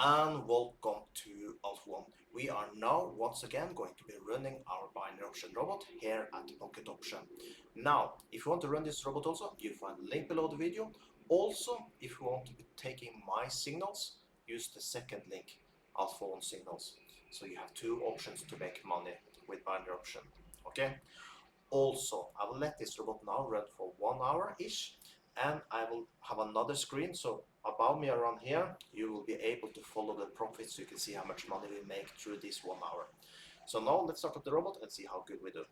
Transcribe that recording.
And welcome to Alf1. We are now once again going to be running our binary option robot here at Pocket Option. Now, if you want to run this robot also, you find the link below the video. Also, if you want to be taking my signals, use the second link, Alf1 signals. So you have two options to make money with binary option. Okay? Also, I will let this robot now run for 1 hour-ish, and I will have another screen, so above me around here, you will be able to follow the profits so you can see how much money we make through this 1 hour. So now let's start up the robot and see how good we do.